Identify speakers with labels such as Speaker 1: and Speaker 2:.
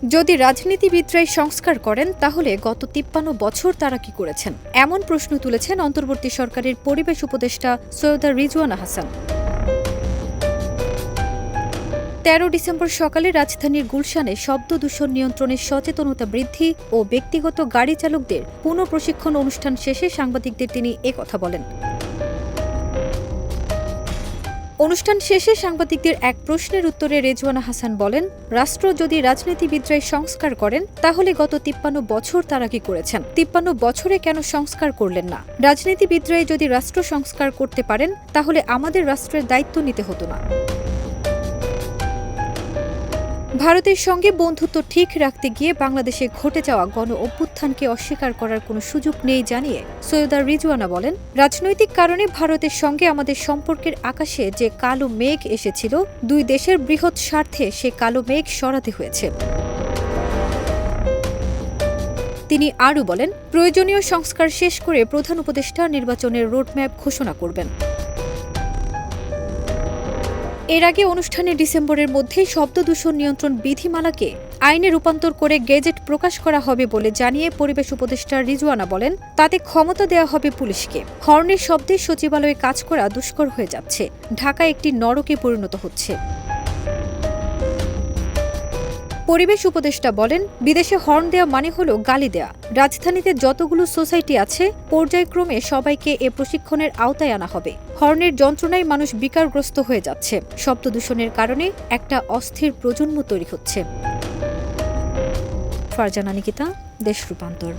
Speaker 1: যদি রাজনীতিবিদরাই সংস্কার করেন তাহলে গত ৫৩ বছর তারা কি করেছেন, এমন প্রশ্ন তুলেছেন অন্তর্বর্তী সরকারের পরিবেশ উপদেষ্টা সৈয়দা রিজওয়ানা হাসান। ১৩ ডিসেম্বর সকালে রাজধানীর গুলশানে শব্দ দূষণ নিয়ন্ত্রণে সচেতনতা বৃদ্ধি ও ব্যক্তিগত গাড়ি চালকদের পুনঃপ্রশিক্ষণ অনুষ্ঠান শেষে সাংবাদিকদের তিনি একথা বলেন। অনুষ্ঠান শেষে সাংবাদিকদের এক প্রশ্নের উত্তরে রেজওয়ানা হাসান বলেন, রাষ্ট্র যদি রাজনীতিবিদরাই সংস্কার করেন তাহলে গত ৫৩ বছর তারা কি করেছেন, ৫৩ বছরে কেন সংস্কার করলেন না? রাজনীতিবিদরাই যদি রাষ্ট্র সংস্কার করতে পারেন তাহলে আমাদের রাষ্ট্রের দায়িত্ব নিতে হতো না। ভারতের সঙ্গে বন্ধুত্ব ঠিক রাখতে গিয়ে বাংলাদেশে ঘটে যাওয়া গণ অভ্যুত্থানকে অস্বীকার করার কোনো সুযোগ নেই জানিয়ে সৈয়দা রিজওয়ানা বলেন, রাজনৈতিক কারণে ভারতের সঙ্গে আমাদের সম্পর্কের আকাশে যে কালো মেঘ এসেছিল, দুই দেশের বৃহৎ স্বার্থে সে কালো মেঘ সরাতে হয়েছে। তিনি আরও বলেন, প্রয়োজনীয় সংস্কার শেষ করে প্রধান উপদেষ্টা নির্বাচনের রোডম্যাপ ঘোষণা করবেন। এর আগে অনুষ্ঠানে ডিসেম্বরের মধ্যেই শব্দ দূষণ নিয়ন্ত্রণ বিধিমালাকে আইনে রূপান্তর করে গেজেট প্রকাশ করা হবে বলে জানিয়ে পরিবেশ উপদেষ্টা রিজওয়ানা বলেন, তাতে ক্ষমতা দেওয়া হবে পুলিশকে। হর্নের শব্দে সচিবালয়ে কাজ করা দুষ্কর হয়ে যাচ্ছে, ঢাকা একটি নরকে পরিণত হচ্ছে। পরিবেশ উপদেষ্টা বলেন, বিদেশে হর্ন দেওয়া মানে হলো গালি দেয়া। রাজধানীতে যতগুলো সোসাইটি আছে পর্যায়ক্রমে সবাইকে এ প্রশিক্ষণের আওতায় আনা হবে। হর্নের যন্ত্রণায় মানুষ বিকারগ্রস্ত হয়ে যাচ্ছে। শব্দ দূষণের কারণে একটা অস্থির প্রজন্ম তৈরি হচ্ছে। ফারজানা নিকিতা, দেশ রূপান্তর।